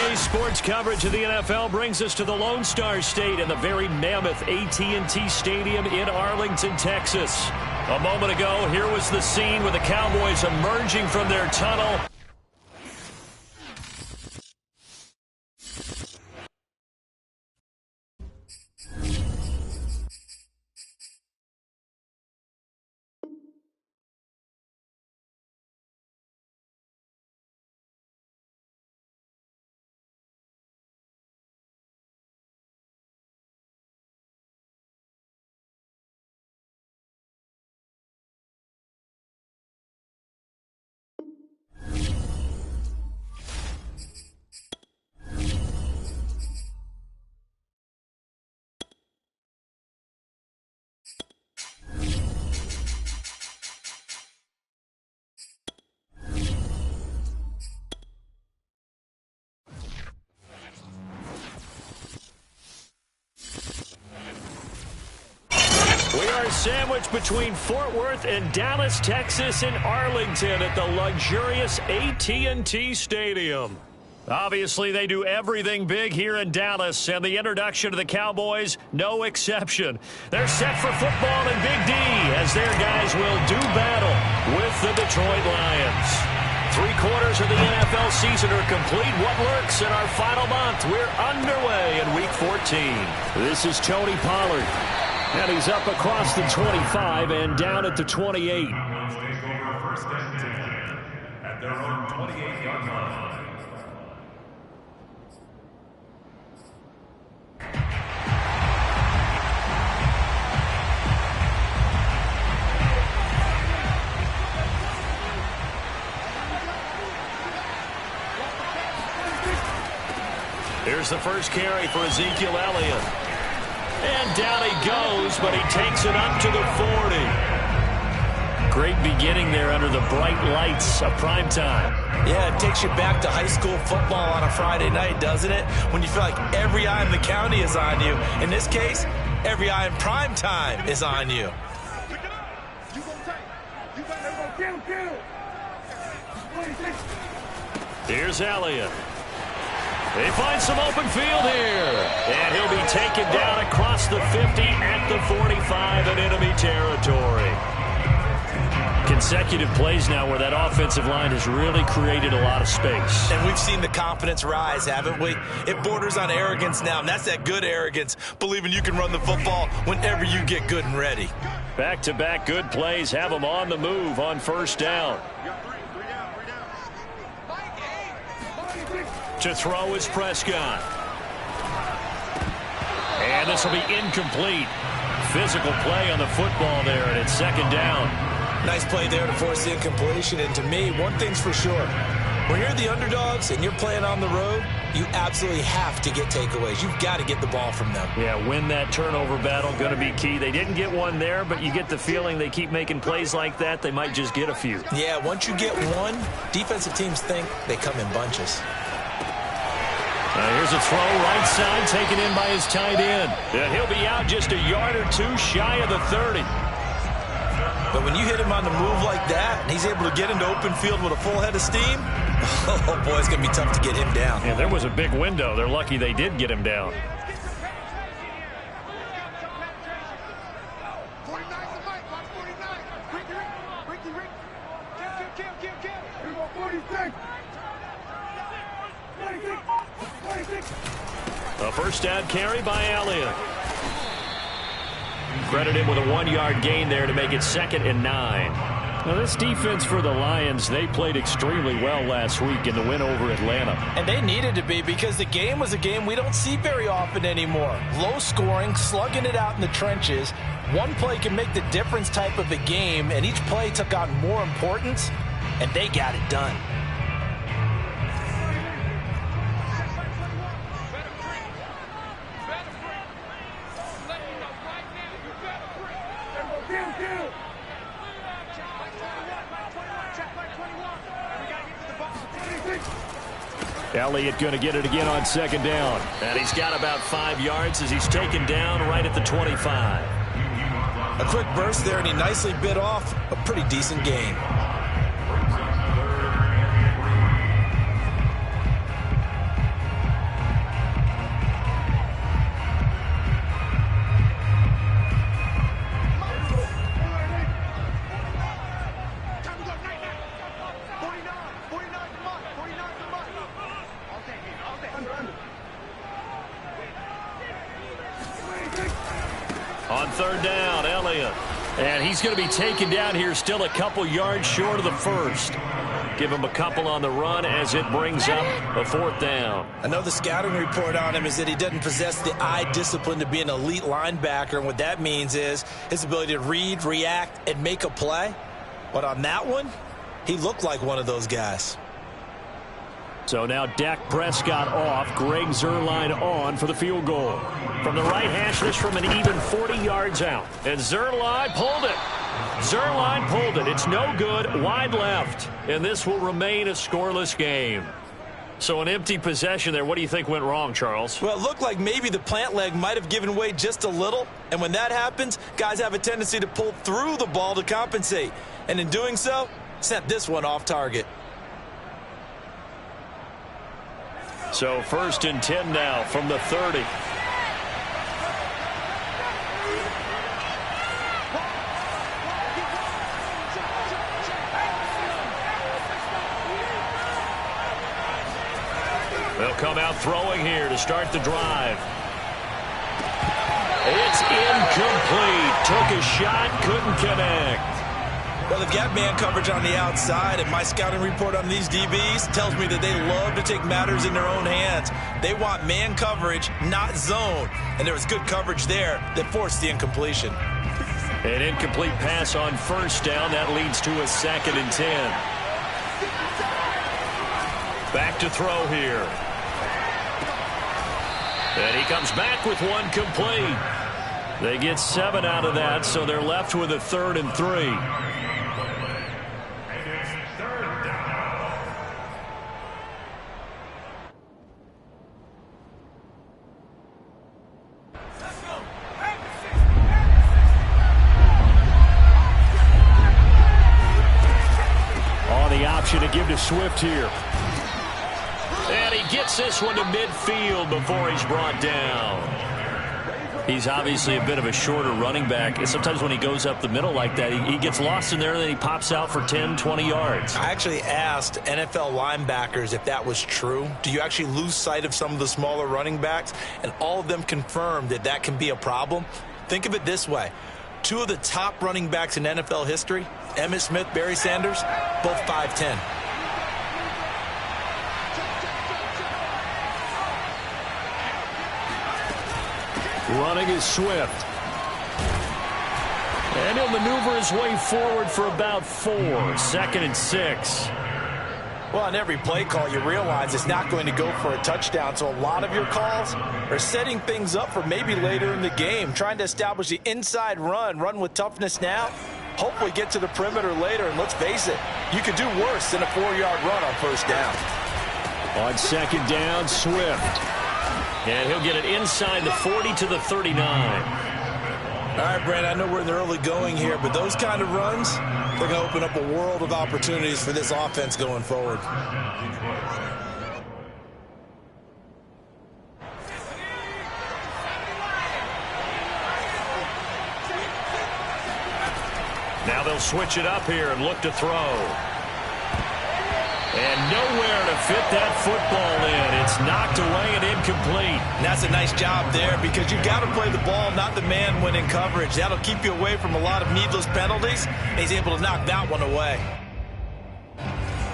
Today's sports coverage of the NFL brings us to the Lone Star State and the very mammoth AT&T Stadium in Arlington, Texas. A moment ago, here was the scene with the Cowboys emerging from their tunnel. We are sandwiched between Fort Worth and Dallas, Texas, and Arlington at the luxurious AT&T Stadium. Obviously, they do everything big here in Dallas, and the introduction of the Cowboys, no exception. They're set for football in Big D as their guys will do battle with the Detroit Lions. 3/4 of the NFL season are complete. What lurks in our final month? We're underway in Week 14. This is Tony Pollard. And he's up across the 25 and down at the 28. At their own 28-yard line. Here's the first carry for Ezekiel Elliott. And down he goes, but he takes it up to the 40. Great beginning there under the bright lights of primetime. Yeah, it takes you back to high school football on a Friday night, doesn't it? When you feel like every eye in the county is on you. In this case, every eye in primetime is on you. Here's Elliott. He finds some open field here. And he'll be taken down across the 50 at the 45 in enemy territory. Consecutive plays now where that offensive line has really created a lot of space. And we've seen the confidence rise, haven't we? It borders on arrogance now, and that's that good arrogance, believing you can run the football whenever you get good and ready. Back-to-back good plays have them on the move on first down. To throw is Prescott. And this will be incomplete. Physical play on the football there, and it's second down. Nice play there to force the incompletion. And to me, one thing's for sure. When you're the underdogs and you're playing on the road, you absolutely have to get takeaways. You've got to get the ball from them. Yeah, win that turnover battle, going to be key. They didn't get one there, but you get the feeling they keep making plays like that, they might just get a few. Yeah, once you get one, defensive teams think they come in bunches. Here's a throw right side taken in by his tight end. And he'll be out just a yard or two shy of the 30. But when you hit him on the move like that, and he's able to get into open field with a full head of steam, oh boy, it's going to be tough to get him down. Yeah, there was a big window. They're lucky they did get him down. A first down carry by Elliott. Credit him with a 1-yard gain there to make it 2nd and 9. Now this defense for the Lions, they played extremely well last week in the win over Atlanta. And they needed to be, because the game was a game we don't see very often anymore. Low scoring, slugging it out in the trenches. One play can make the difference type of a game, and each play took on more importance, and they got it done. Elliott going to get it again on second down. And he's got about 5 yards as he's taken down right at the 25. A quick burst there, and he nicely bit off a pretty decent gain. third down. Elliott. And he's going to be taken down here still a couple yards short of the first. Give him a couple on the run as it brings up a fourth down. I know the scouting report on him is that he doesn't possess the eye discipline to be an elite linebacker. And what that means is his ability to read, react, and make a play. But on that one, he looked like one of those guys. So now Dak Prescott off, Greg Zuerlein on for the field goal. From the right hash, this from an even 40 yards out. And Zuerlein pulled it. Zuerlein pulled it. It's no good, wide left. And this will remain a scoreless game. So an empty possession there. What do you think went wrong, Charles? Well, it looked like maybe the plant leg might have given way just a little. And when that happens, guys have a tendency to pull through the ball to compensate. And in doing so, sent this one off target. So 1st and 10 now from the 30. They'll come out throwing here to start the drive. It's incomplete. Took a shot, couldn't connect. Well, they've got man coverage on the outside, and my scouting report on these DBs tells me that they love to take matters in their own hands. They want man coverage, not zone. And there was good coverage there that forced the incompletion. An incomplete pass on first down. That leads to a 2nd and 10. Back to throw here. And he comes back with one complete. They get 7 out of that, so they're left with a 3rd and 3. To give to Swift here. And he gets this one to midfield before he's brought down. He's obviously a bit of a shorter running back. And sometimes when he goes up the middle like that, he gets lost in there and then he pops out for 10, 20 yards. I actually asked NFL linebackers if that was true. Do you actually lose sight of some of the smaller running backs? And all of them confirmed that that can be a problem. Think of it this way. 2 of the top running backs in NFL history, Emmitt Smith, Barry Sanders, both 5'10". Running is Swift. And he'll maneuver his way forward for about 4. 2nd and 6. Well, on every play call, you realize it's not going to go for a touchdown. So a lot of your calls are setting things up for maybe later in the game, trying to establish the inside run with toughness now, hopefully get to the perimeter later. And let's face it, you could do worse than a 4-yard run on first down. On 2nd down, Swift. And he'll get it inside the 40 to the 39. All right, Brent, I know we're in the early going here, but those kind of runs, they're going to open up a world of opportunities for this offense going forward. Now they'll switch it up here and look to throw. And nowhere to fit that football in. It's knocked away and incomplete. And that's a nice job there because you've got to play the ball, not the man when in coverage. That'll keep you away from a lot of needless penalties. And he's able to knock that one away.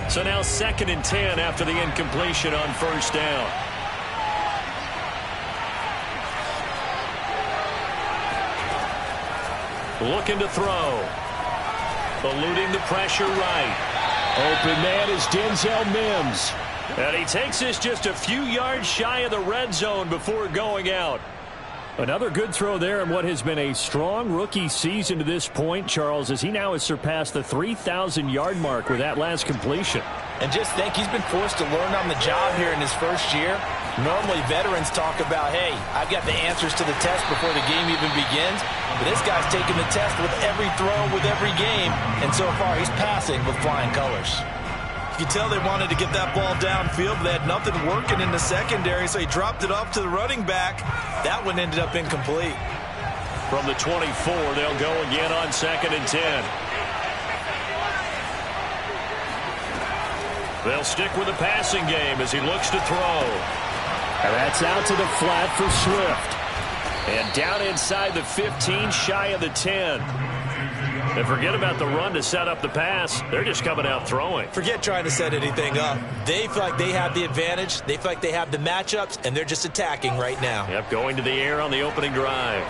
So now 2nd and 10 after the incompletion on first down. Looking to throw. Eluding the pressure right. Open man is Denzel Mims. And he takes this just a few yards shy of the red zone before going out. Another good throw there in what has been a strong rookie season to this point, Charles, as he now has surpassed the 3,000-yard mark with that last completion. And just think, he's been forced to learn on the job here in his first year. Normally, veterans talk about, hey, I've got the answers to the test before the game even begins. But this guy's taking the test with every throw, with every game. And so far, he's passing with flying colors. You can tell they wanted to get that ball downfield, but they had nothing working in the secondary, so he dropped it off to the running back. That one ended up incomplete. From the 24, they'll go again on 2nd and 10. They'll stick with the passing game as he looks to throw. And that's out to the flat for Swift. And down inside the 15, shy of the 10. And forget about the run to set up the pass. They're just coming out throwing. Forget trying to set anything up. They feel like they have the advantage. They feel like they have the matchups, and they're just attacking right now. Yep, going to the air on the opening drive.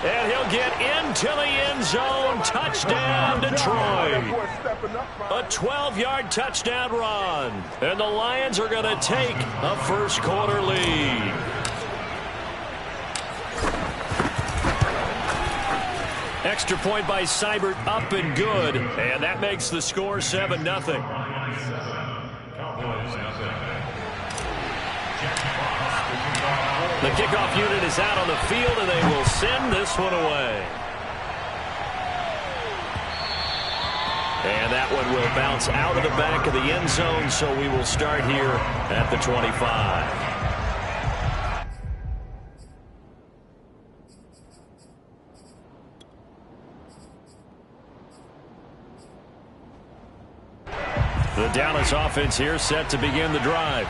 And he'll get into the end zone. Touchdown, Detroit. A 12-yard touchdown run. And the Lions are going to take a first-quarter lead. Extra point by Seibert, up and good. And that makes the score 7-0. The kickoff unit is out on the field, and they will send this one away. And that one will bounce out of the back of the end zone, so we will start here at the 25. The Dallas offense here set to begin the drive.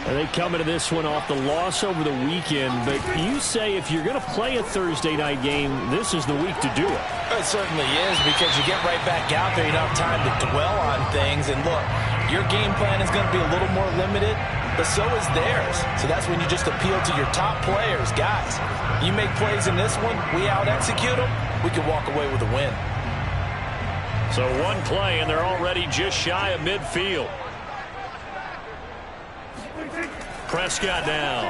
And they come into this one off the loss over the weekend. But you say if you're going to play a Thursday night game, this is the week to do it. It certainly is, because you get right back out there. You don't have time to dwell on things. And look, your game plan is going to be a little more limited, but so is theirs. So that's when you just appeal to your top players. Guys, you make plays in this one, we out-execute them, we can walk away with a win. So one play, and they're already just shy of midfield. Prescott now.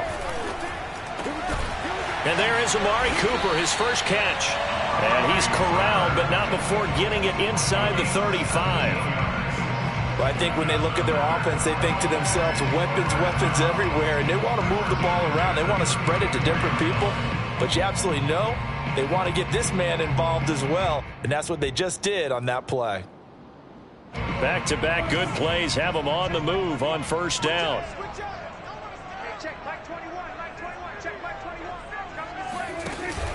And there is Amari Cooper, his first catch. And he's corralled, but not before getting it inside the 35. Well, I think when they look at their offense, they think to themselves, weapons everywhere, and they want to move the ball around. They want to spread it to different people. But you absolutely know they want to get this man involved as well, and that's what they just did on that play. Back-to-back good plays have them on the move on first down.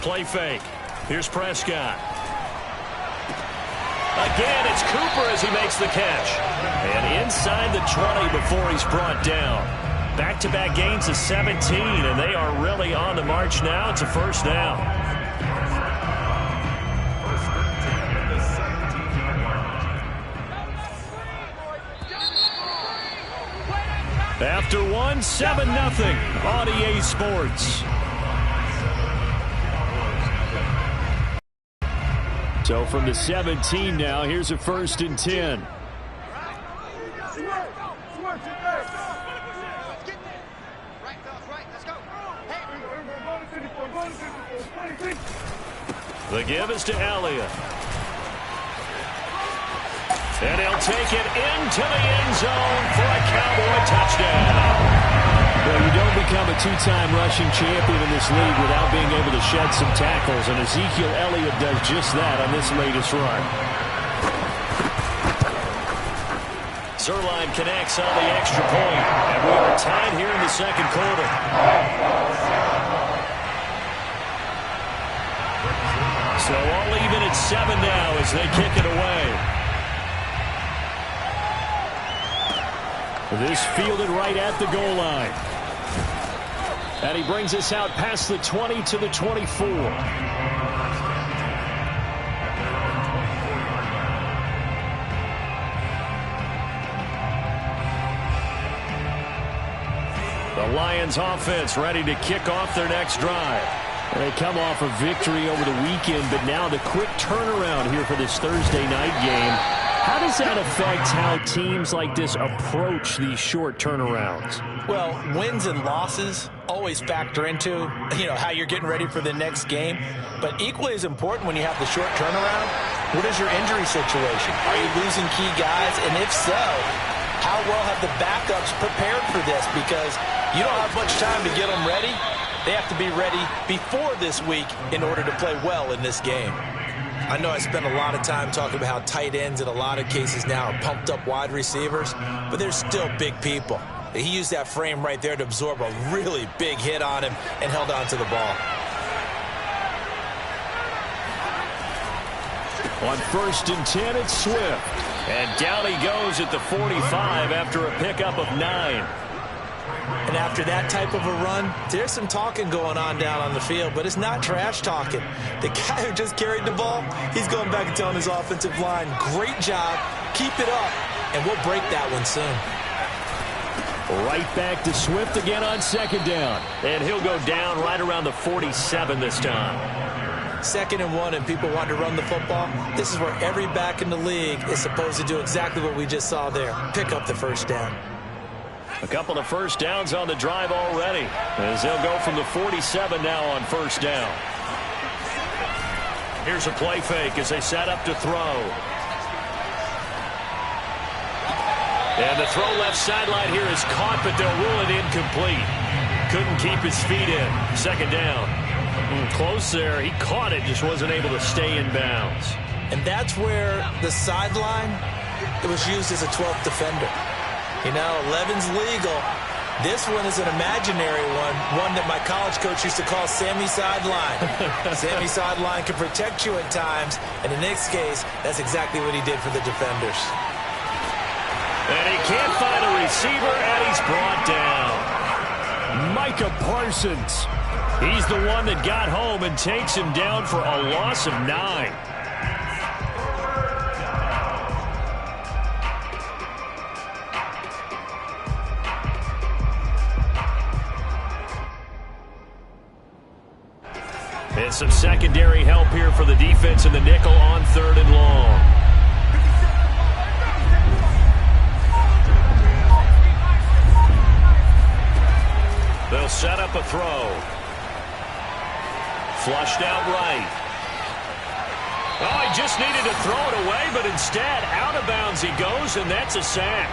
Play fake. Here's Prescott. Again, it's Cooper as he makes the catch. And inside the 20 before he's brought down. Back-to-back gains of 17, and they are really on the march now. It's a first down. After one, 7-0 on EA Sports. So from the 17 now, here's a 1st and 10. The give is to Elliott. And he'll take it into the end zone for a Cowboy touchdown. Well, you don't become a two-time rushing champion in this league without being able to shed some tackles, and Ezekiel Elliott does just that on this latest run. Zerline connects on the extra point, and we are tied here in the second quarter. So all even at 7 now as they kick it away. This fielded right at the goal line. And he brings us out past the 20 to the 24. The Lions offense ready to kick off their next drive. And they come off a victory over the weekend, but now the quick turnaround here for this Thursday night game. How does that affect how teams like this approach these short turnarounds? Well, wins and losses always factor into, how you're getting ready for the next game. But equally as important when you have the short turnaround, what is your injury situation? Are you losing key guys? And if so, how well have the backups prepared for this? Because you don't have much time to get them ready. They have to be ready before this week in order to play well in this game. I know I spent a lot of time talking about how tight ends in a lot of cases now are pumped up wide receivers, but they're still big people. He used that frame right there to absorb a really big hit on him and held on to the ball. On 1st and 10, it's Swift. And down he goes at the 45 after a pickup of 9. And after that type of a run, there's some talking going on down on the field, but it's not trash talking. The guy who just carried the ball, he's going back and telling his offensive line, great job, keep it up, and we'll break that one soon. Right back to Swift again on 2nd down. And he'll go down right around the 47 this time. 2nd and 1 and people want to run the football. This is where every back in the league is supposed to do exactly what we just saw there. Pick up the 1st down. A couple of 1st downs on the drive already, as they'll go from the 47 now on 1st down. Here's a play fake as they set up to throw. And the throw left sideline here is caught, but they'll rule it incomplete. Couldn't keep his feet in. 2nd down. Close there. He caught it, just wasn't able to stay in bounds. And that's where the sideline, it was used as a 12th defender. You know, 11's legal. This one is an imaginary one that my college coach used to call Sammy Sideline. Sammy Sideline can protect you at times, and in this case, that's exactly what he did for the defenders. And he can't find a receiver, and he's brought down. Micah Parsons. He's the one that got home and takes him down for a loss of 9. And some secondary help here for the defense in the nickel on 3rd and long. They'll set up a throw. Flushed out right. Oh, he just needed to throw it away, but instead, out of bounds he goes, and that's a sack.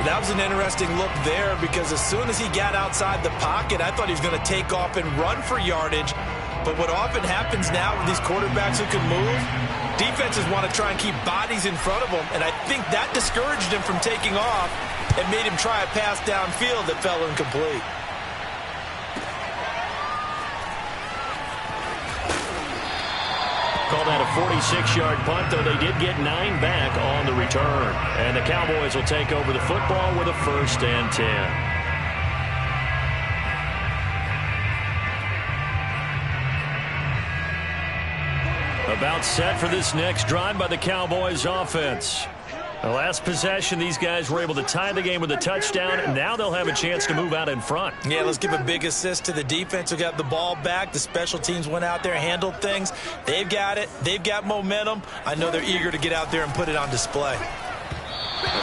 That was an interesting look there because as soon as he got outside the pocket, I thought he was going to take off and run for yardage. But what often happens now with these quarterbacks who can move, defenses want to try and keep bodies in front of them, and I think that discouraged him from taking off and made him try a pass downfield that fell incomplete. Call that a 46-yard punt, though they did get 9 back on the return. And the Cowboys will take over the football with a 1st and 10. About set for this next drive by the Cowboys offense. The last possession, these guys were able to tie the game with a touchdown, and now they'll have a chance to move out in front. Yeah, let's give a big assist to the defense who got the ball back. The special teams went out there, handled things. They've got it. They've got momentum. I know they're eager to get out there and put it on display.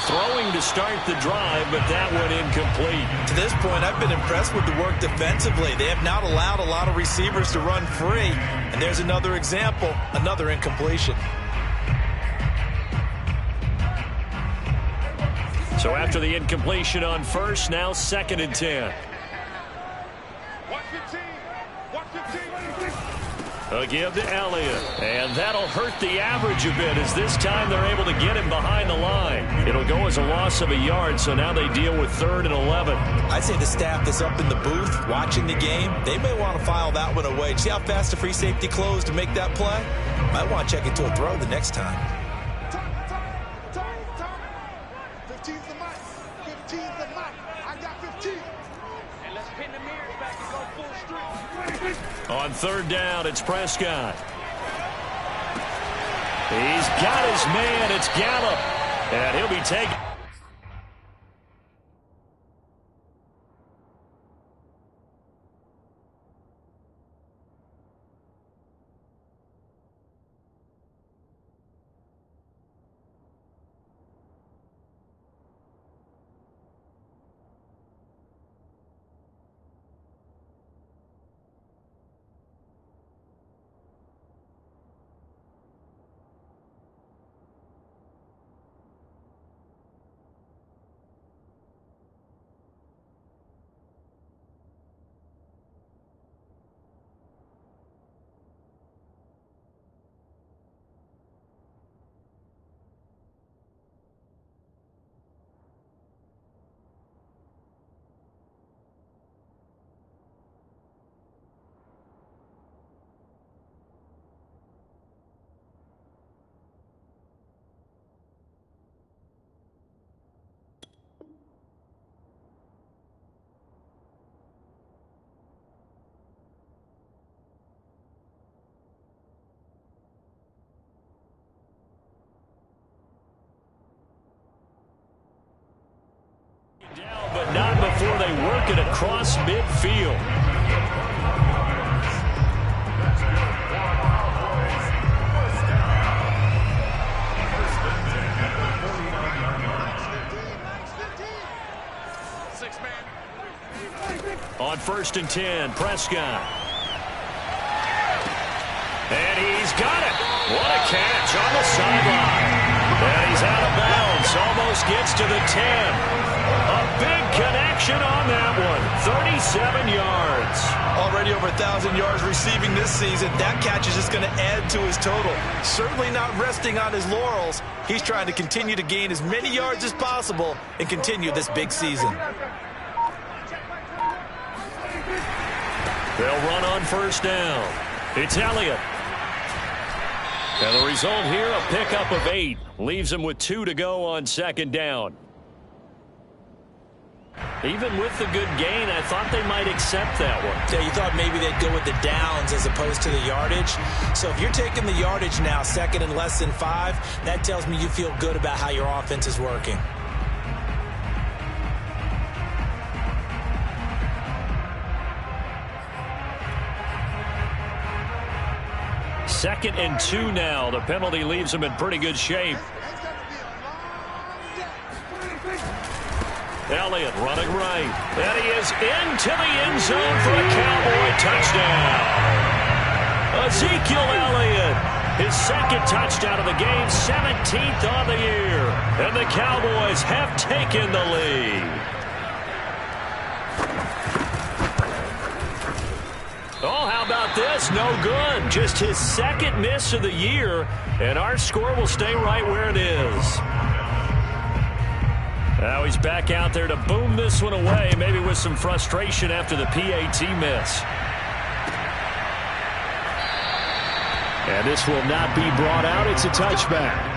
Throwing to start the drive, but that went incomplete. To this point, I've been impressed with the work defensively. They have not allowed a lot of receivers to run free. And there's another example, another incompletion. So after the incompletion on 1st, now 2nd and 10. A give to Elliott, and that'll hurt the average a bit as this time they're able to get him behind the line. It'll go as a loss of a yard, so now they deal with 3rd and 11. I'd say the staff that's up in the booth watching the game, they may want to file that one away. See how fast the free safety closed to make that play? Might want to check it to a throw the next time. 15's the mic. 15's the mic. I got 15. And let's pin the mirrors back and go full street. On 3rd down, it's Prescott. He's got his man. It's Gallup. And he'll be taken. Down, but not before they work it across midfield. On 1st and 10, Prescott. And he's got it. What a catch on the sideline. And he's out of bounds. Almost gets to the 10. A big connection on that one. 37 yards. Already over 1,000 yards receiving this season. That catch is just going to add to his total. Certainly not resting on his laurels. He's trying to continue to gain as many yards as possible and continue this big season. They'll run on 1st down. It's Elliott. And the result here, a pickup of 8. Leaves him with 2 to go on 2nd down. Even with the good gain, I thought they might accept that one. Yeah, you thought maybe they'd go with the downs as opposed to the yardage. So if you're taking the yardage now, 2nd and less than 5, that tells me you feel good about how your offense is working. 2nd and 2 now. The penalty leaves him in pretty good shape. Elliott running right. And he is into the end zone for a Cowboy touchdown. Ezekiel Elliott, his 2nd touchdown of the game, 17th on the year. And the Cowboys have taken the lead. Oh, how about this? No good. Just his 2nd miss of the year, and our score will stay right where it is. Now he's back out there to boom this one away, maybe with some frustration after the PAT miss. And this will not be brought out. It's a touchback.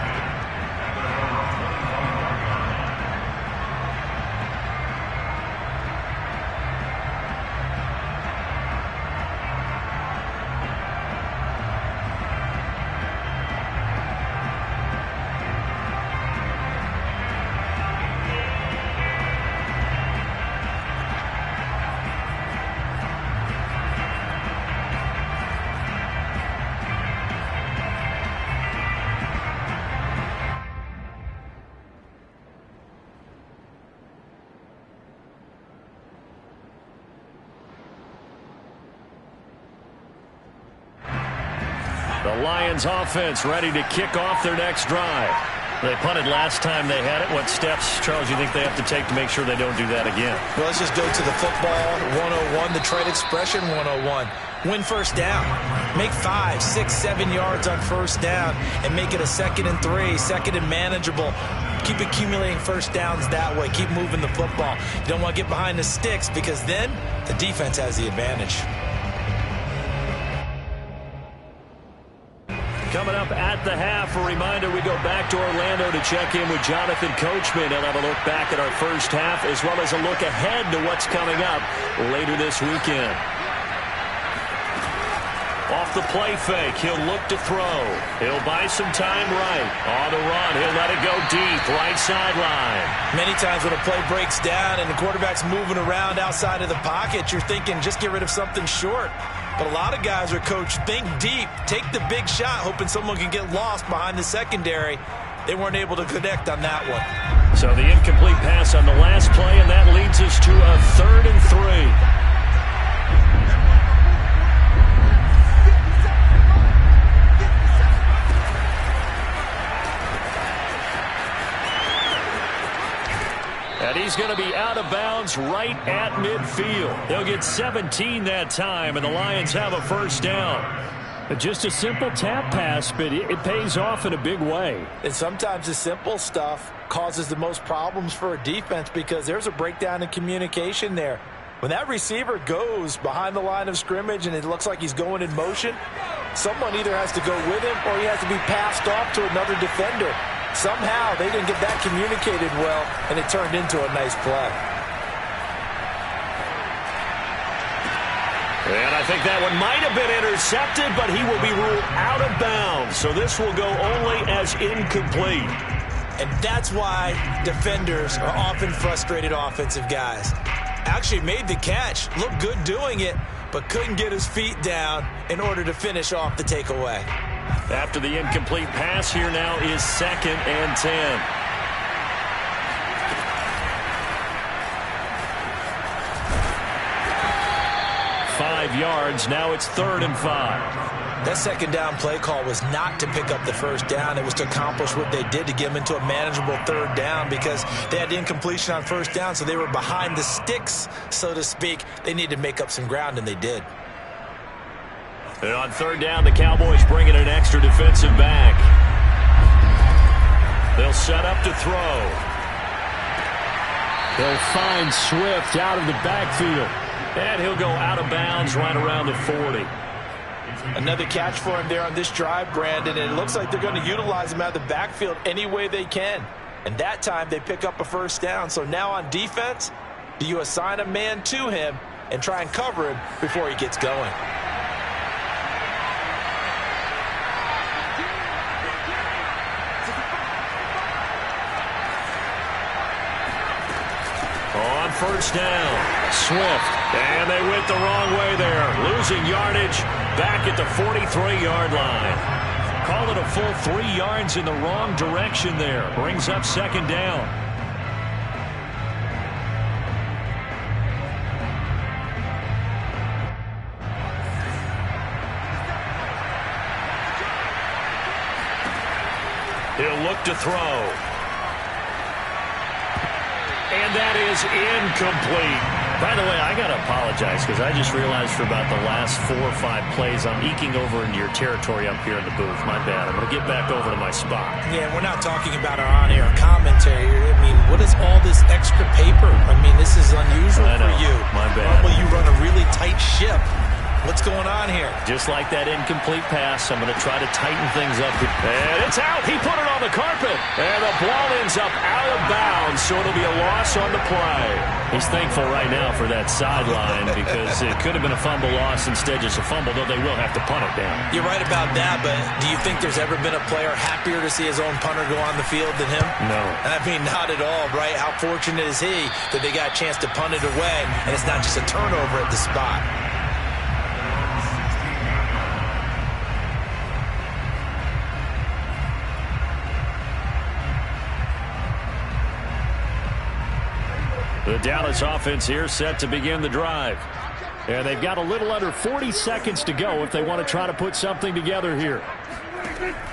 The Lions offense ready to kick off their next drive. They punted last time they had it. What steps, Charles, you think they have to take to make sure they don't do that again? Well, let's just go to the football 101, the trade expression 101. Win 1st down. Make 5, 6, 7 yards on 1st down and make it a 2nd and 3, 2nd and manageable. Keep accumulating 1st downs that way. Keep moving the football. You don't want to get behind the sticks because then the defense has the advantage. Coming up at the half, a reminder, we go back to Orlando to check in with Jonathan Coachman and have a look back at our 1st half as well as a look ahead to what's coming up later this weekend. Off the play fake, he'll look to throw. He'll buy some time right. On the run, he'll let it go deep, right sideline. Many times when a play breaks down and the quarterback's moving around outside of the pocket, you're thinking just get rid of something short. But a lot of guys are coached, think deep, take the big shot, hoping someone can get lost behind the secondary. They weren't able to connect on that one. So the incomplete pass on the last play, and that leads us to a 3rd and 3. And he's going to be out of bounds right at midfield. They'll get 17 that time, and the Lions have a 1st down. Just a simple tap pass, but it pays off in a big way. And sometimes the simple stuff causes the most problems for a defense because there's a breakdown in communication there. When that receiver goes behind the line of scrimmage and it looks like he's going in motion, someone either has to go with him or he has to be passed off to another defender. Somehow they didn't get that communicated well, and it turned into a nice play. And I think that one might have been intercepted, but he will be ruled out of bounds. So this will go only as incomplete. And that's why defenders are often frustrated offensive guys. Actually made the catch, looked good doing it, but couldn't get his feet down in order to finish off the takeaway. After the incomplete pass, here now is 2nd and 10. Five yards, now it's 3rd and 5. That second down play call was not to pick up the first down. It was to accomplish what they did, to get them into a manageable 3rd down, because they had incompletion on first down, so they were behind the sticks, so to speak. They needed to make up some ground, and they did. And on 3rd down, the Cowboys bring in an extra defensive back. They'll set up to throw. They'll find Swift out of the backfield. And he'll go out of bounds right around the 40. Another catch for him there on this drive, Brandon, and it looks like they're going to utilize him out of the backfield any way they can. And that time they pick up a first down. So now on defense, do you assign a man to him and try and cover him before he gets going? On first down, Swift. And they went the wrong way there. Losing yardage back at the 43-yard line. Call it a full 3 yards in the wrong direction there. Brings up 2nd down. He'll look to throw. And that is incomplete. By the way, I got to apologize because I just realized for about the last 4 or 5 plays I'm eking over into your territory up here in the booth. My bad. I'm going to get back over to my spot. Yeah, we're not talking about our on-air commentary. I mean, what is all this extra paper? I mean, this is unusual for you. My bad. Normally you run a really tight ship. What's going on here? Just like that incomplete pass, I'm going to try to tighten things up. And it's out. He put it on the carpet. And the ball ends up out of bounds, so it'll be a loss on the play. He's thankful right now for that sideline because it could have been a fumble loss, instead just a fumble, though they will have to punt it down. You're right about that, but do you think there's ever been a player happier to see his own punter go on the field than him? No. I mean, not at all, right? How fortunate is he that they got a chance to punt it away, and it's not just a turnover at the spot. The Dallas offense here set to begin the drive. And they've got a little under 40 seconds to go if they want to try to put something together here.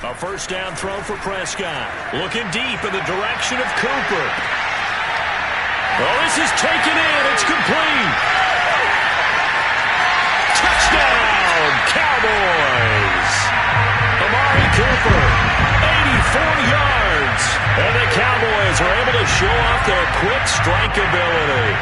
A first down throw for Prescott. Looking deep in the direction of Cooper. Oh, this is taken in. It's complete. Touchdown, Cowboys. Amari Cooper, 84 yards. And the Cowboys are able to show off their quick strike ability.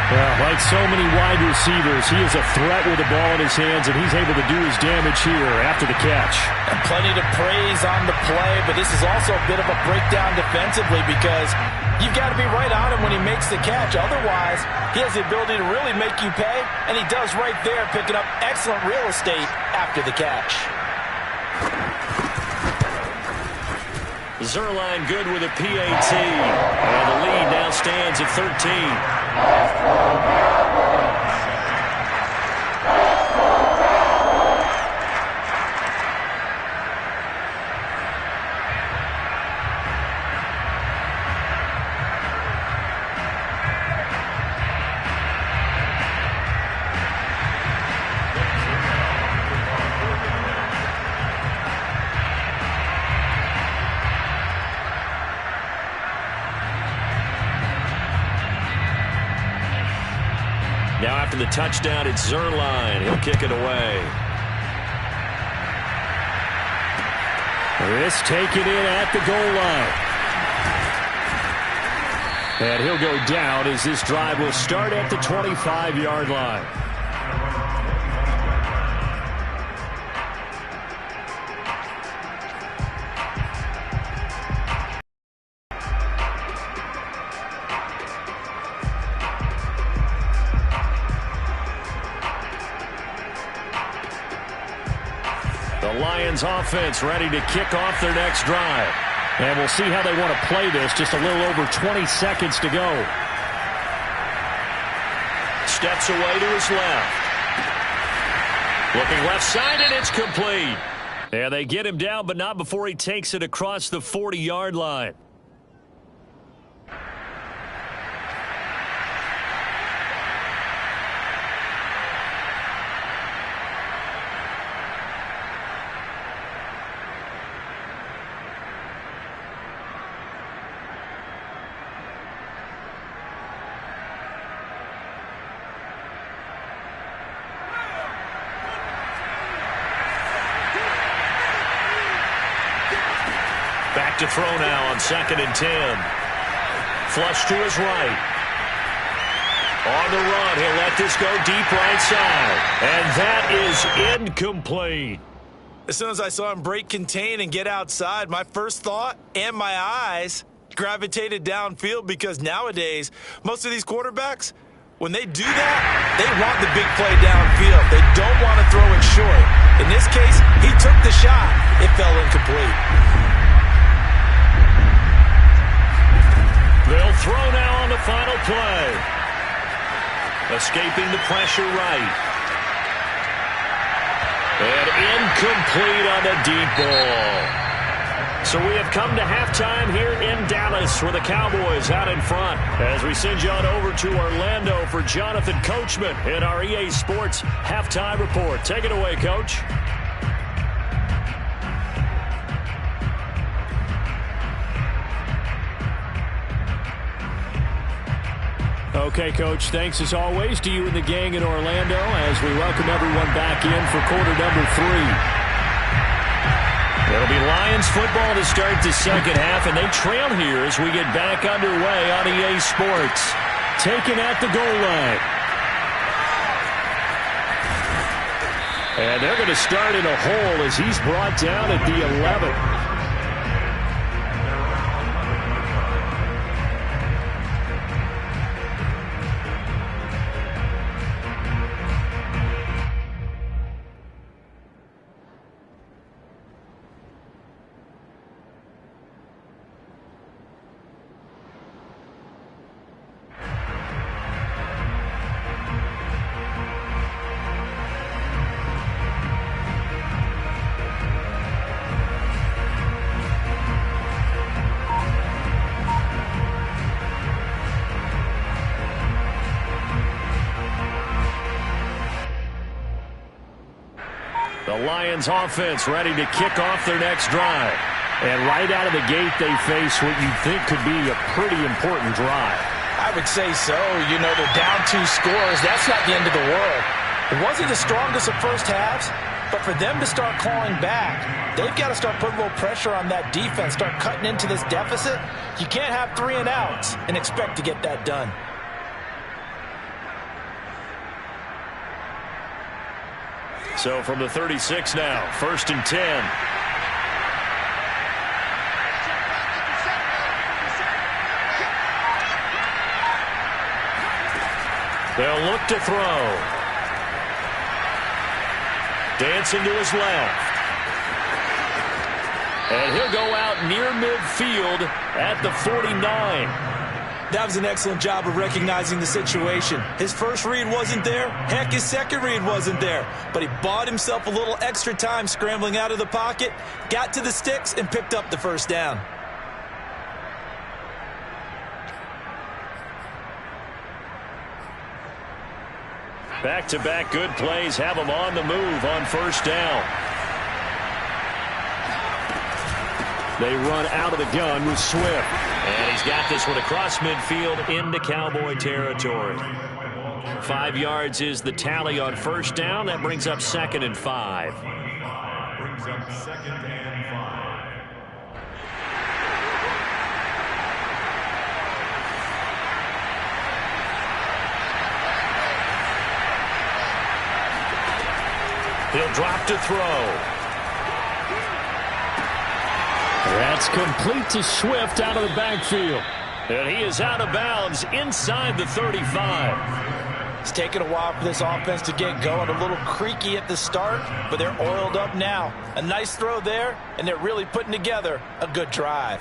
Well, like so many wide receivers, he is a threat with the ball in his hands, and he's able to do his damage here after the catch. And plenty to praise on the play, but this is also a bit of a breakdown defensively because you've got to be right on him when he makes the catch. Otherwise, he has the ability to really make you pay, and he does right there, picking up excellent real estate after the catch. Zerline good with a PAT. And the lead now stands at 13. Now after the touchdown, it's Zerline. He'll kick it away. This taken in at the goal line. And he'll go down as this drive will start at the 25-yard line. The Lions offense ready to kick off their next drive. And we'll see how they want to play this. Just a little over 20 seconds to go. Steps away to his left. Looking left side, and it's complete. And they get him down, but not before he takes it across the 40-yard line. Back to throw now on 2nd and 10. Flush to his right. On the run, he'll let this go deep right side. And that is incomplete. As soon as I saw him break contain and get outside, my first thought and my eyes gravitated downfield, because nowadays, most of these quarterbacks, when they do that, they want the big play downfield. They don't want to throw it short. In this case, he took the shot. It fell incomplete. They'll throw now on the final play. Escaping the pressure right. And incomplete on the deep ball. So we have come to halftime here in Dallas, where the Cowboys out in front. As we send you on over to Orlando for Jonathan Coachman in our EA Sports Halftime Report. Take it away, Coach. Okay, Coach, thanks as always to you and the gang in Orlando as we welcome everyone back in for quarter number 3. It'll be Lions football to start the second half, and they trail here as we get back underway on EA Sports. Taken at the goal line. And they're going to start in a hole as he's brought down at the 11. The Lions offense ready to kick off their next drive. And right out of the gate, they face what you think could be a pretty important drive. I would say so. You know, they're down 2 scores. That's not the end of the world. It wasn't the strongest of first halves, but for them to start clawing back, they've got to start putting a little pressure on that defense, start cutting into this deficit. You can't have 3 and outs and expect to get that done. So from the 36 now, 1st and 10. They'll look to throw. Dancing to his left. And he'll go out near midfield at the 49. That was an excellent job of recognizing the situation. His first read wasn't there. Heck, his second read wasn't there. But he bought himself a little extra time scrambling out of the pocket, got to the sticks, and picked up the first down. Back-to-back good plays have him on the move on first down. They run out of the gun with Swift. And he's got this one across midfield into Cowboy territory. 5 yards is the tally on first down. That brings up 2nd and 5. Brings up 2nd and 5. He'll drop to throw. That's complete to Swift out of the backfield. And he is out of bounds inside the 35. It's taken a while for this offense to get going. A little creaky at the start, but they're oiled up now. A nice throw there, and they're really putting together a good drive.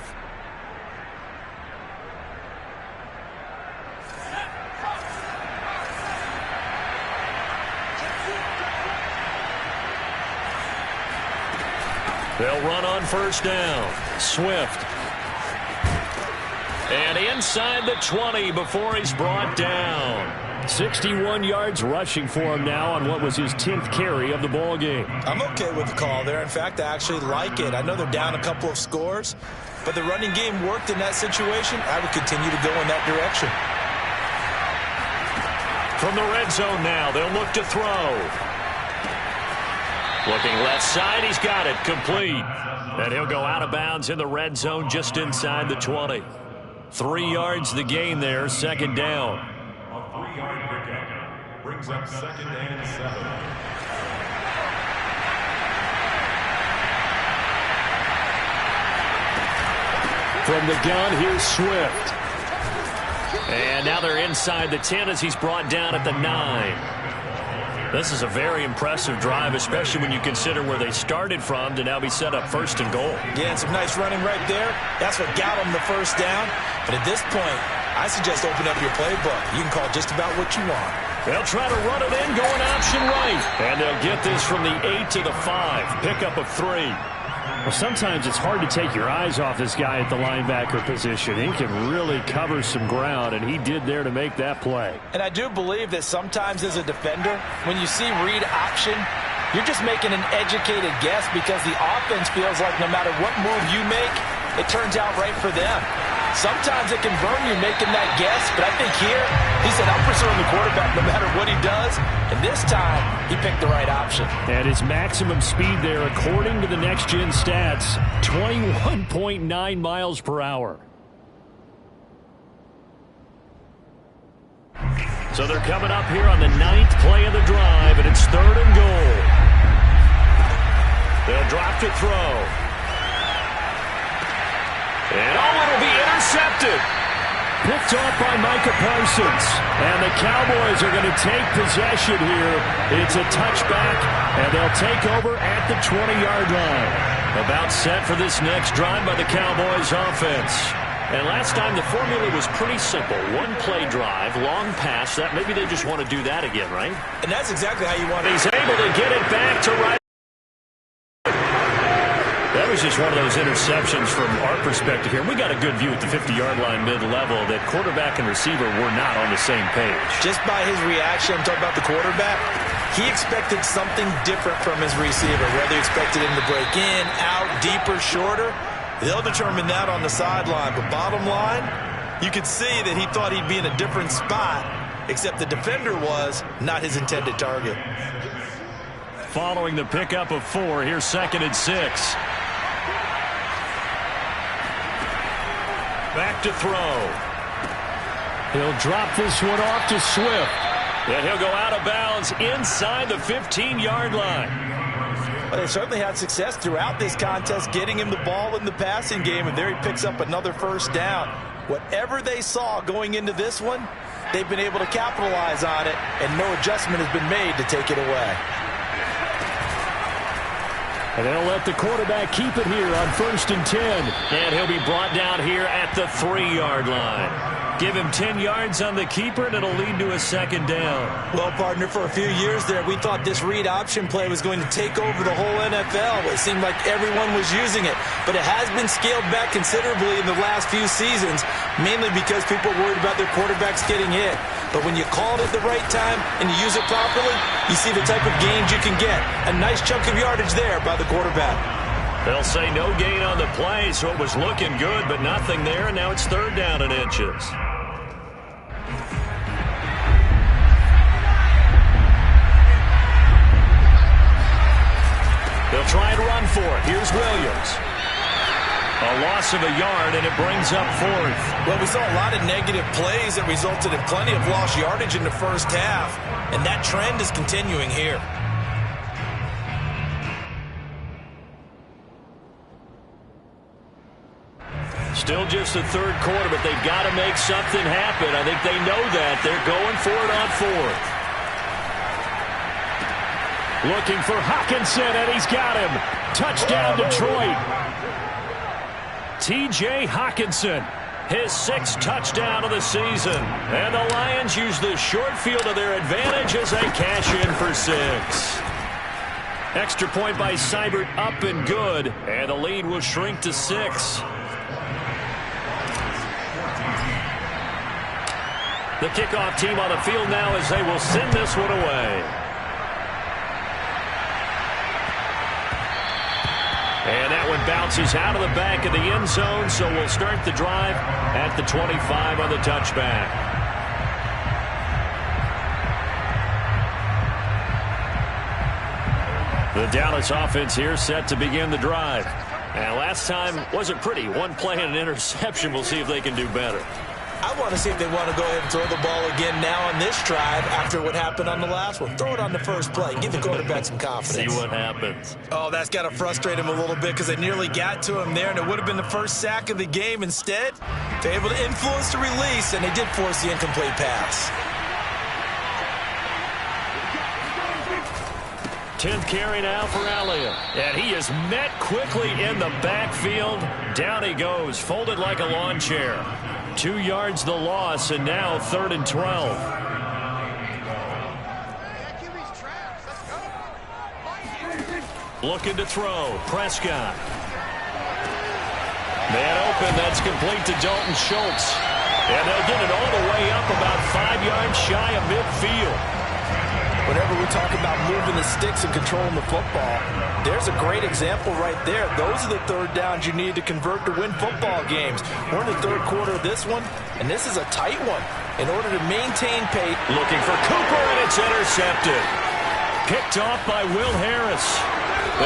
They'll run on first down. Swift. And inside the 20 before he's brought down. 61 yards rushing for him now on what was his 10th carry of the ball game. I'm okay with the call there. In fact, I actually like it. I know they're down a couple of scores, but the running game worked in that situation. I would continue to go in that direction. From the red zone now, they'll look to throw. Looking left side, he's got it, complete. And he'll go out of bounds in the red zone just inside the 20. 3 yards the gain there, second down. A 3-yard pickup brings up second and 7. From the gun, here's Swift. And now they're inside the 10 as he's brought down at the 9. This is a very impressive drive, especially when you consider where they started from to now be set up first and goal. Yeah, and some nice running right there. That's what got them the first down. But at this point, I suggest open up your playbook. You can call just about what you want. They'll try to run it in, going option right. And they'll get this from the 8 to the 5. Pickup of 3. Well, sometimes it's hard to take your eyes off this guy at the linebacker position. He can really cover some ground, and he did there to make that play. And I do believe that sometimes as a defender, when you see read option, you're just making an educated guess because the offense feels like no matter what move you make, it turns out right for them. Sometimes it can burn you making that guess, but I think here, he said, I'm pursuing the quarterback no matter what he does. And this time, he picked the right option. And his maximum speed there, according to the next-gen stats, 21.9 miles per hour. So they're coming up here on the 9th play of the drive, and it's 3rd and goal. They'll drop to throw. And it'll be intercepted. Picked off by Micah Parsons. And the Cowboys are going to take possession here. It's a touchback, and they'll take over at the 20-yard line. About set for this next drive by the Cowboys offense. And last time the formula was pretty simple. One-play drive, long pass. That maybe they just want to do that again, right? And that's exactly how you want it. He's able to get it back to right. That was just one of those interceptions from our perspective here. We got a good view at the 50-yard line mid-level that quarterback and receiver were not on the same page. Just by his reaction, I'm talking about the quarterback, he expected something different from his receiver, whether he expected him to break in, out, deeper, shorter. They'll determine that on the sideline. But bottom line, you could see that he thought he'd be in a different spot, except the defender was not his intended target. Following the pickup of 4, here's 2nd and 6. Back to throw. He'll drop this one off to Swift. And he'll go out of bounds inside the 15-yard line. Well, they certainly had success throughout this contest getting him the ball in the passing game, and there he picks up another first down. Whatever they saw going into this one, they've been able to capitalize on it, and no adjustment has been made to take it away. And they'll let the quarterback keep it here on 1st and 10. And he'll be brought down here at the 3-yard line. Give him 10 yards on the keeper, and it'll lead to a 2nd down. Well, partner, for a few years there, we thought this read option play was going to take over the whole NFL. It seemed like everyone was using it. But it has been scaled back considerably in the last few seasons, mainly because people are worried about their quarterbacks getting hit. But when you call it at the right time and you use it properly, you see the type of gains you can get. A nice chunk of yardage there by the quarterback. They'll say no gain on the play, so it was looking good, but nothing there, and now it's 3rd down and inches. They'll try and run for it. Here's Williams. A loss of a yard, and it brings up 4th. Well, we saw a lot of negative plays that resulted in plenty of lost yardage in the first half, and that trend is continuing here. Still just the 3rd quarter, but they've got to make something happen. I think they know that. They're going for it on 4th. Looking for Hockenson, and he's got him. Touchdown, Detroit. T.J. Hockenson, his 6th touchdown of the season. And the Lions use the short field to their advantage as they cash in for 6. Extra point by Seibert, up and good. And the lead will shrink to 6. The kickoff team on the field now as they will send this one away. And that one bounces out of the back of the end zone, so we'll start the drive at the 25 on the touchback. The Dallas offense here set to begin the drive. And last time wasn't pretty. One play and an interception. We'll see if they can do better. I want to see if they want to go ahead and throw the ball again now on this drive after what happened on the last one. Throw it on the first play. Give the quarterback some confidence. See what happens. Oh, that's got to frustrate him a little bit because they nearly got to him there, and it would have been the first sack of the game. Instead, they're able to influence the release, and they did force the incomplete pass. 10th carry now for Elliott. And he is met quickly in the backfield. Down he goes, folded like a lawn chair. 2 yards the loss, and now 3rd and 12. Looking to throw. Prescott. Man open. That's complete to Dalton Schultz. And they'll get it all the way up about 5 yards shy of midfield. Whenever we talk about moving the sticks and controlling the football, there's a great example right there. Those are the 3rd downs you need to convert to win football games. We're in the 3rd quarter of this one, and this is a tight one. In order to maintain pace. Looking for Cooper, and it's intercepted. Picked off by Will Harris.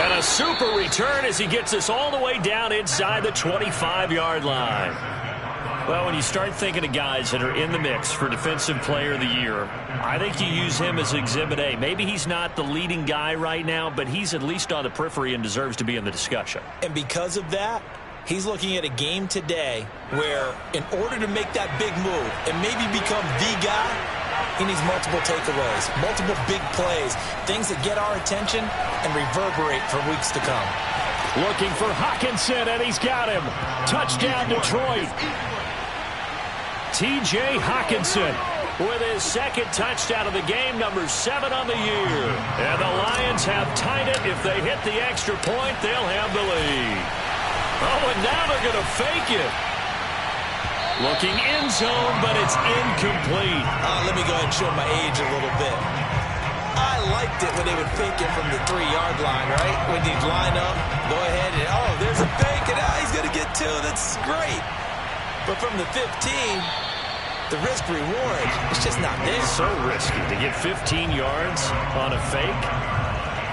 And a super return as he gets us all the way down inside the 25-yard line. Well, when you start thinking of guys that are in the mix for Defensive Player of the Year, I think you use him as Exhibit A. Maybe he's not the leading guy right now, but he's at least on the periphery and deserves to be in the discussion. And because of that, he's looking at a game today where in order to make that big move and maybe become the guy, he needs multiple takeaways, multiple big plays, things that get our attention and reverberate for weeks to come. Looking for Hockenson, and he's got him. Touchdown, Detroit. T.J. Hockenson with his 2nd touchdown of the game, number 7 on the year. And the Lions have tied it. If they hit the extra point, they'll have the lead. Oh, and now they're going to fake it. Looking end zone, but it's incomplete. Let me go ahead and show my age a little bit. I liked it when they would fake it from the 3-yard line, right? When you'd line up, go ahead and, oh, there's a fake, and he's going to get 2. That's great. But from the 15, the risk-reward, it's just not there. So risky to get 15 yards on a fake.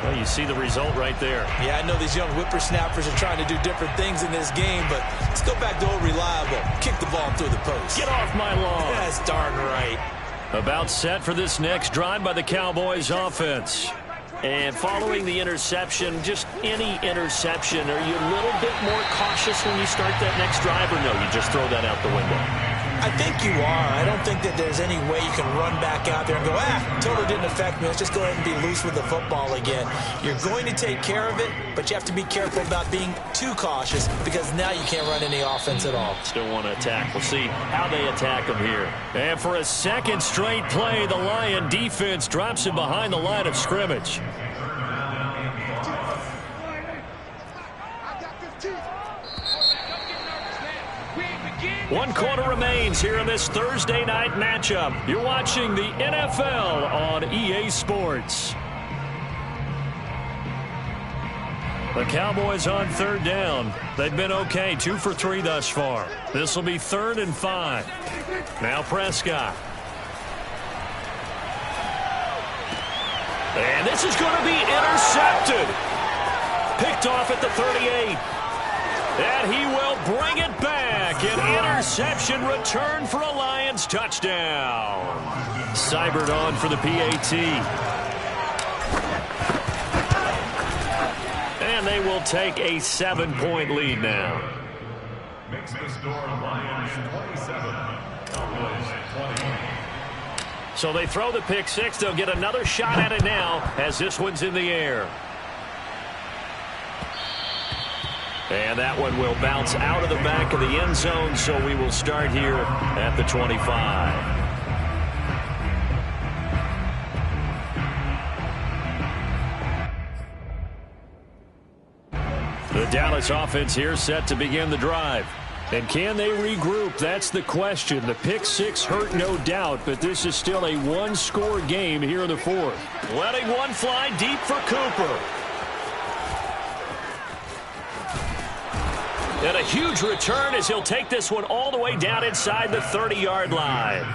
Well, you see the result right there. Yeah, I know these young whippersnappers are trying to do different things in this game, but let's go back to old reliable. Kick the ball through the post. Get off my lawn. That's darn right. About set for this next drive by the Cowboys offense. And following the interception, just any interception, are you a little bit more cautious when you start that next drive, or no, you just throw that out the window? I think you are. I don't think that there's any way you can run back out there and go, totally didn't affect me. Let's just go ahead and be loose with the football again. You're going to take care of it, but you have to be careful about being too cautious because now you can't run any offense at all. Still want to attack. We'll see how they attack them here. And for a 2nd straight play, the Lion defense drops him behind the line of scrimmage. One quarter remains here in this Thursday night matchup. You're watching the NFL on EA Sports. The Cowboys on 3rd down. They've been okay, 2 for 3 thus far. This will be 3rd and 5. Now Prescott. And this is going to be intercepted. Picked off at the 38. And he will bring it back. An interception return for a Lions touchdown. Seibert on for the PAT. And they will take a 7-point lead now. Makes the score Lions 27, Cowboys 20. So they throw the pick six. They'll get another shot at it now as this one's in the air. And that one will bounce out of the back of the end zone, so we will start here at the 25. The Dallas offense here set to begin the drive. And can they regroup? That's the question. The pick six hurt, no doubt, but this is still a one-score game here in the fourth. Letting one fly deep for Cooper. And a huge return as he'll take this one all the way down inside the 30-yard line.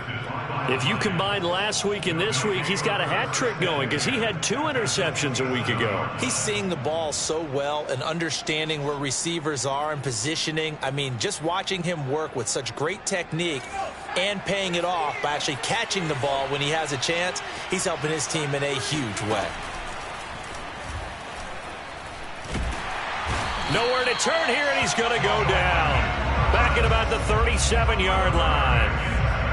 If you combine last week and this week, he's got a hat trick going because he had 2 interceptions a week ago. He's seeing the ball so well and understanding where receivers are and positioning. I mean, just watching him work with such great technique and paying it off by actually catching the ball when he has a chance, he's helping his team in a huge way. Nowhere to turn here, and he's going to go down. Back at about the 37-yard line.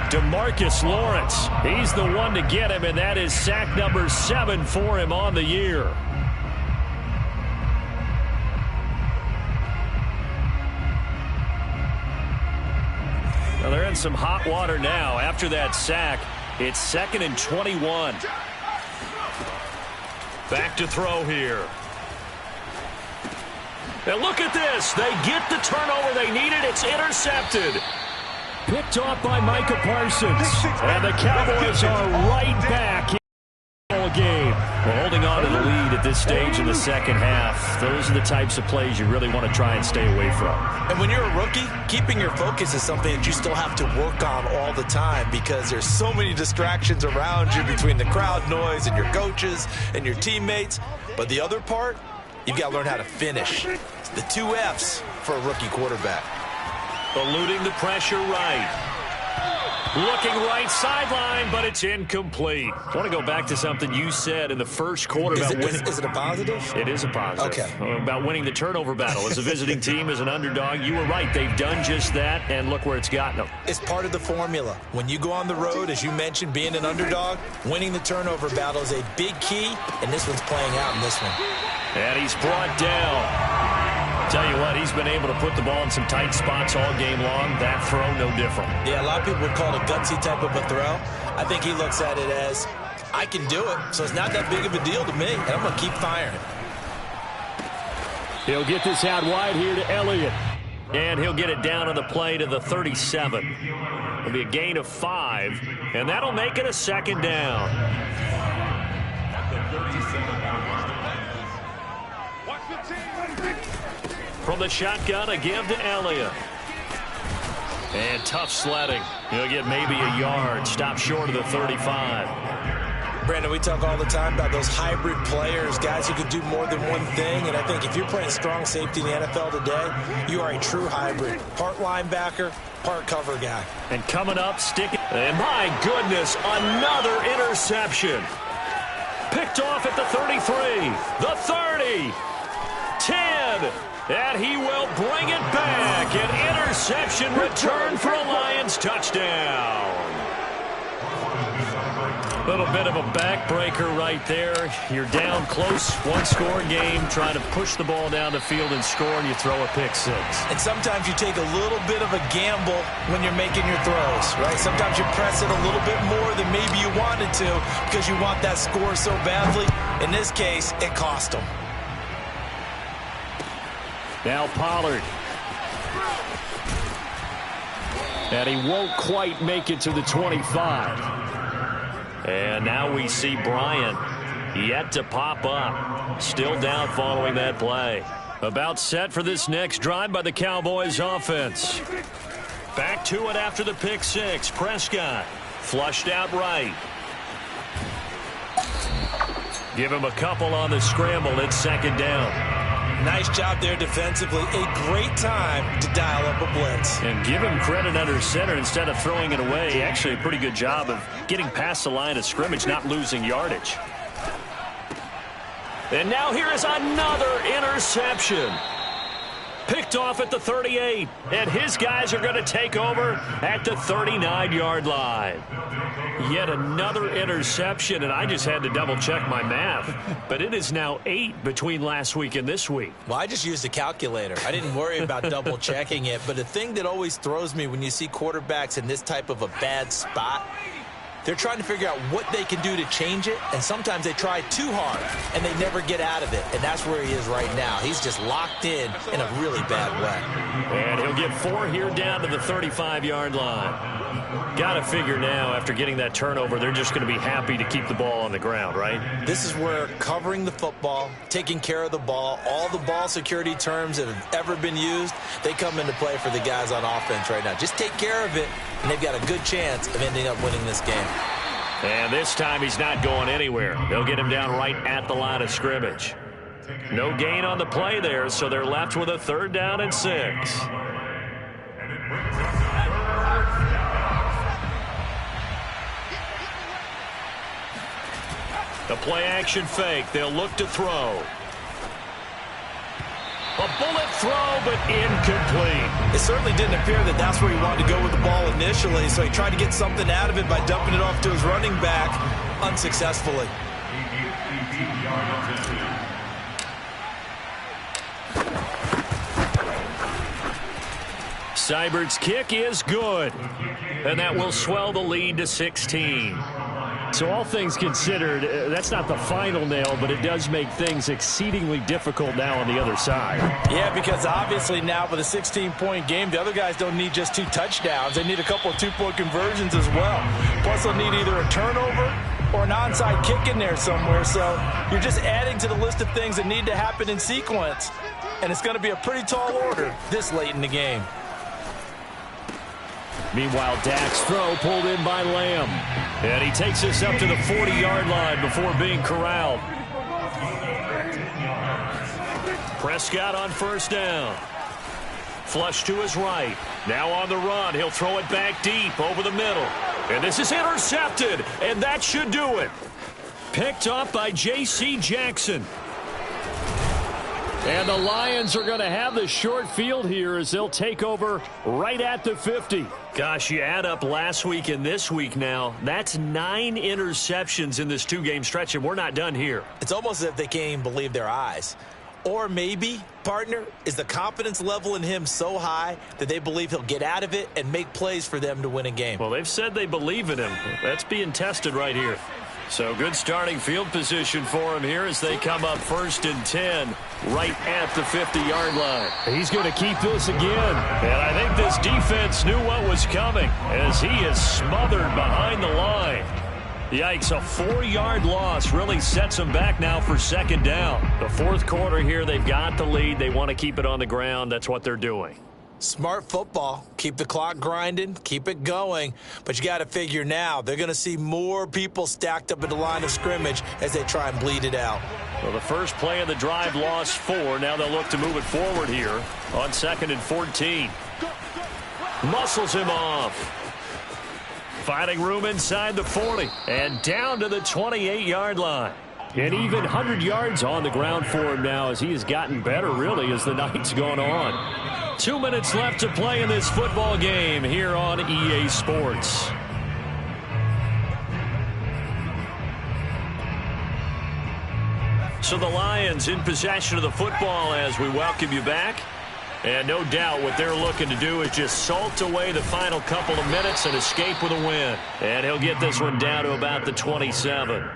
DeMarcus Lawrence, he's the one to get him, and that is sack number 7 for him on the year. Well, they're in some hot water now. After that sack, it's 2nd and 21. Back to throw here. And look at this. They get the turnover they needed. It's intercepted. Picked off by Micah Parsons. And the Cowboys are right back in the game. Well, holding on to the lead at this stage in the second half. Those are the types of plays you really want to try and stay away from. And when you're a rookie, keeping your focus is something that you still have to work on all the time because there's so many distractions around you between the crowd noise and your coaches and your teammates. But the other part, you've got to learn how to finish. It's the 2 F's for a rookie quarterback. Eluding the pressure right. Looking right sideline, but it's incomplete. I want to go back to something you said in the first quarter about winning. Is it a positive? It is a positive. Okay. About winning the turnover battle. As a visiting team, as an underdog, you were right. They've done just that, and look where it's gotten them. It's part of the formula. When you go on the road, as you mentioned, being an underdog, winning the turnover battle is a big key, and this one's playing out in this one. And he's brought down. Tell you what, he's been able to put the ball in some tight spots all game long. That throw, no different. Yeah, a lot of people would call it a gutsy type of a throw. I think he looks at it as, I can do it, so it's not that big of a deal to me, and I'm going to keep firing. He'll get this out wide here to Elliott. And he'll get it down on the play to the 37. It'll be a gain of 5, and that'll make it a 2nd down. From the shotgun, a give to Elliott. And tough sledding. He'll get maybe a yard. Stop short of the 35. Brandon, we talk all the time about those hybrid players, guys who can do more than one thing. And I think if you're playing strong safety in the NFL today, you are a true hybrid. Part linebacker, part cover guy. And coming up, sticking. And my goodness, another interception. Picked off at the 33, the 30, 10. And he will bring it back. An interception return for a Lions touchdown. A little bit of a backbreaker right there. You're down close, one-score game, trying to push the ball down the field and score, and you throw a pick six. And sometimes you take a little bit of a gamble when you're making your throws, right? Sometimes you press it a little bit more than maybe you wanted to because you want that score so badly. In this case, it cost them. Now Pollard. And he won't quite make it to the 25. And now we see Bryant yet to pop up. Still down following that play. About set for this next drive by the Cowboys offense. Back to it after the pick six. Prescott flushed out right. Give him a couple on the scramble. It's 2nd down. Nice job there defensively. A great time to dial up a blitz. And give him credit under center instead of throwing it away. Actually, a pretty good job of getting past the line of scrimmage, not losing yardage. And now here is another interception. Picked off at the 38, and his guys are going to take over at the 39-yard line. Yet another interception, and I just had to double-check my math. But it is now 8 between last week and this week. Well, I just used a calculator. I didn't worry about double-checking it. But the thing that always throws me when you see quarterbacks in this type of a bad spot, they're trying to figure out what they can do to change it, and sometimes they try too hard, and they never get out of it. And that's where he is right now. He's just locked in a really bad way. And he'll get 4 here down to the 35-yard line. Got to figure now, after getting that turnover, they're just going to be happy to keep the ball on the ground, right? This is where covering the football, taking care of the ball, all the ball security terms that have ever been used, they come into play for the guys on offense right now. Just take care of it, and they've got a good chance of ending up winning this game. And this time he's not going anywhere. They'll get him down right at the line of scrimmage. No gain on the play there, so they're left with a 3rd down and 6. The play-action fake. They'll look to throw. A bullet throw, but incomplete. It certainly didn't appear that that's where he wanted to go with the ball initially, so he tried to get something out of it by dumping it off to his running back unsuccessfully. Seibert's kick is good, and that will swell the lead to 16. So all things considered, that's not the final nail, but it does make things exceedingly difficult now on the other side. Yeah, because obviously now with a 16-point game, the other guys don't need just 2 touchdowns. They need a couple of 2-point conversions as well. Plus, they'll need either a turnover or an onside kick in there somewhere. So you're just adding to the list of things that need to happen in sequence. And it's going to be a pretty tall order this late in the game. Meanwhile, Dak's throw pulled in by Lamb. And he takes us up to the 40-yard line before being corralled. Prescott on 1st down. Flush to his right. Now on the run. He'll throw it back deep over the middle. And this is intercepted. And that should do it. Picked up by J.C. Jackson. And the Lions are going to have the short field here as they'll take over right at the 50. Gosh, you add up last week and this week now, that's 9 interceptions in this 2-game stretch, and we're not done here. It's almost as if they can't even believe their eyes. Or maybe, partner, is the confidence level in him so high that they believe he'll get out of it and make plays for them to win a game. Well, they've said they believe in him. That's being tested right here. So good starting field position for him here as they come up 1st and 10 right at the 50-yard line. He's going to keep this again. And I think this defense knew what was coming as he is smothered behind the line. Yikes, a 4-yard loss really sets them back now for 2nd down. The 4th quarter here, they've got the lead. They want to keep it on the ground. That's what they're doing. Smart football. Keep the clock grinding. Keep it going. But you got to figure now they're going to see more people stacked up at the line of scrimmage as they try and bleed it out. Well, the first play of the drive lost 4. Now they'll look to move it forward here on 2nd and 14. Muscles him off. Finding room inside the 40 and down to the 28-yard line. And even 100 yards on the ground for him now as he has gotten better, really, as the night's gone on. 2 minutes left to play in this football game here on EA Sports. So the Lions in possession of the football as we welcome you back. And no doubt what they're looking to do is just salt away the final couple of minutes and escape with a win. And he'll get this one down to about the 27.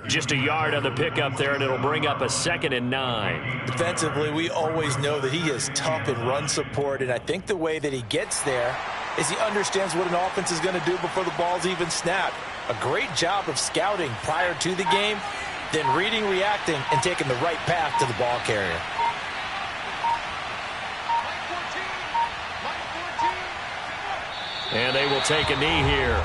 Just a yard on the pickup there, and it'll bring up a 2nd and 9. Defensively, we always know that he is tough in run support, and I think the way that he gets there is he understands what an offense is going to do before the ball's even snapped. A great job of scouting prior to the game, then reading, reacting, and taking the right path to the ball carrier. And they will take a knee here.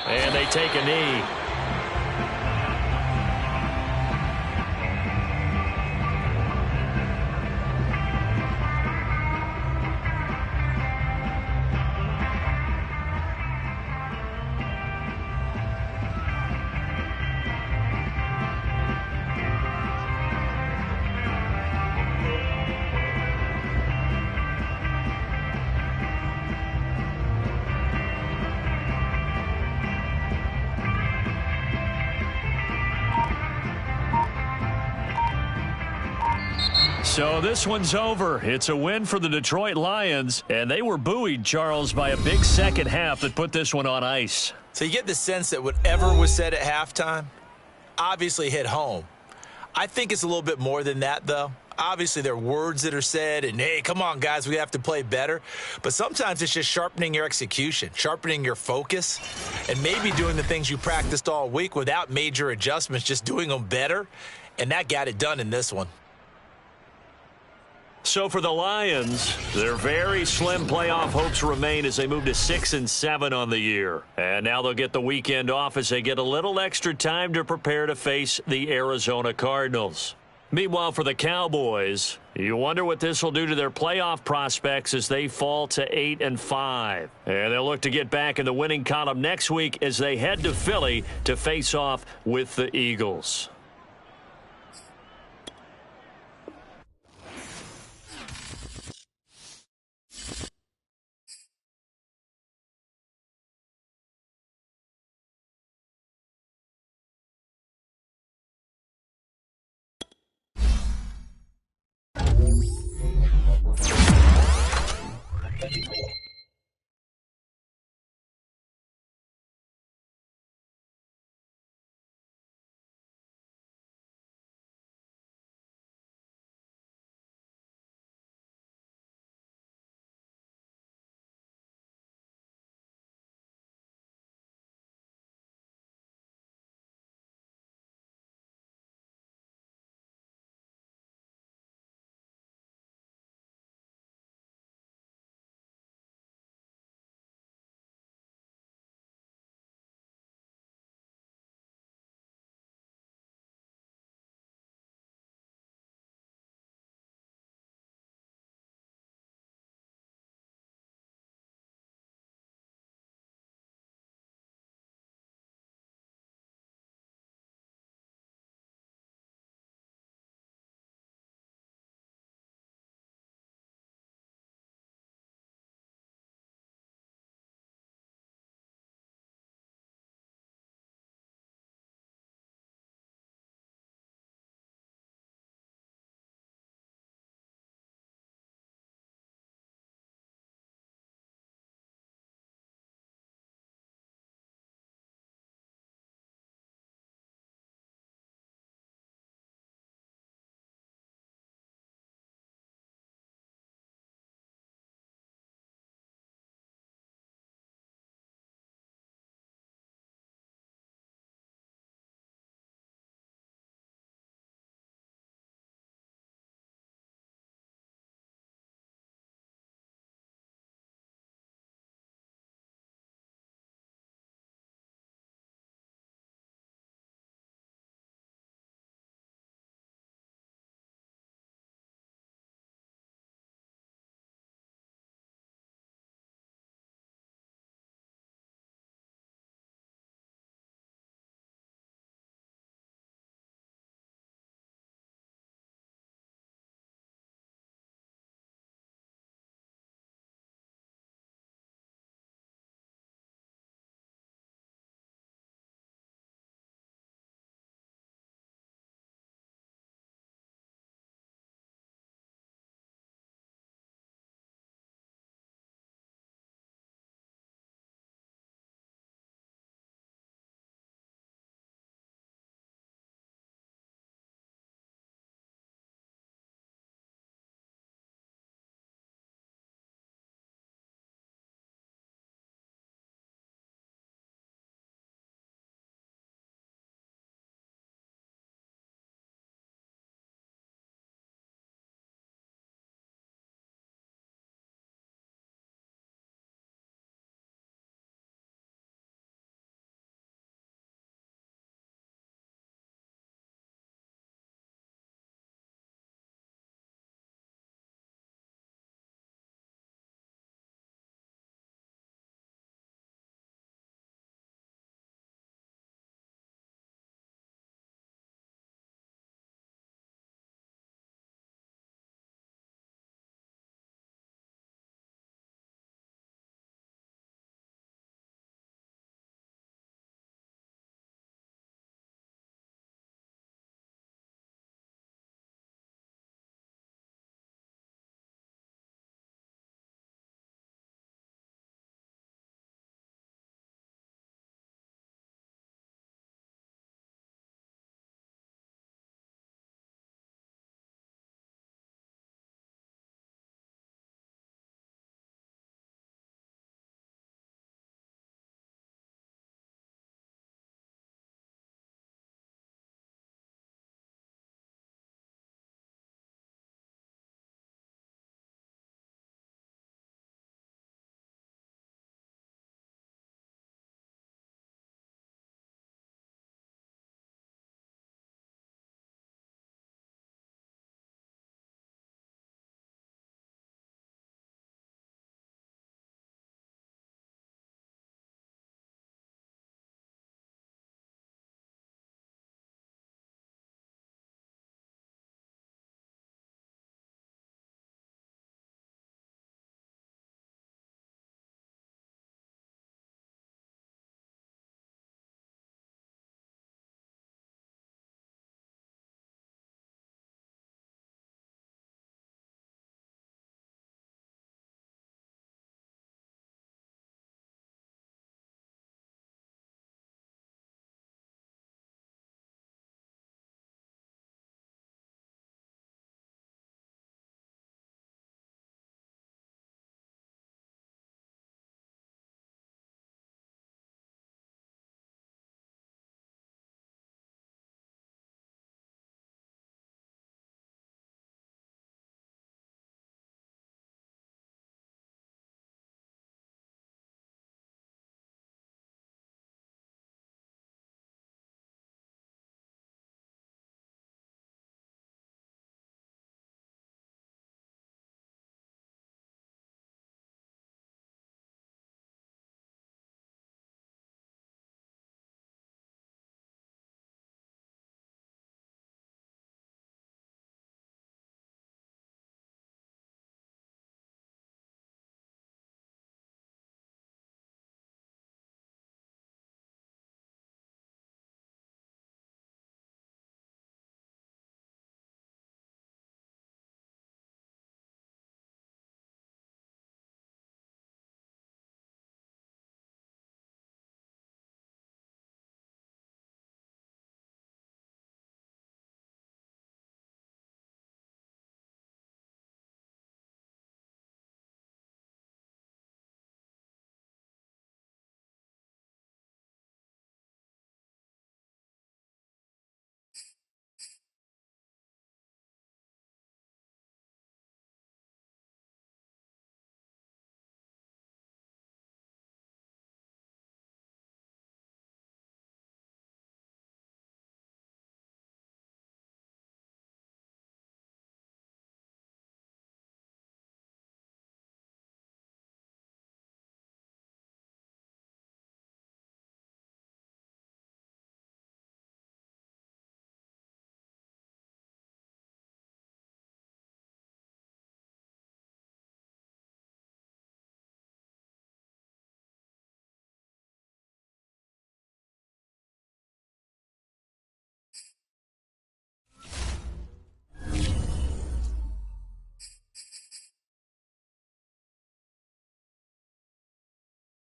And they take a knee. So this one's over. It's a win for the Detroit Lions, and they were buoyed, Charles, by a big second half that put this one on ice. So you get the sense that whatever was said at halftime obviously hit home. I think it's a little bit more than that, though. Obviously, there are words that are said, and, hey, come on, guys, we have to play better. But sometimes it's just sharpening your execution, sharpening your focus, and maybe doing the things you practiced all week without major adjustments, just doing them better. And that got it done in this one. So for the Lions, their very slim playoff hopes remain as they move to 6-7 on the year. And now they'll get the weekend off as they get a little extra time to prepare to face the Arizona Cardinals. Meanwhile, for the Cowboys, you wonder what this will do to their playoff prospects as they fall to 8-5. And they'll look to get back in the winning column next week as they head to Philly to face off with the Eagles.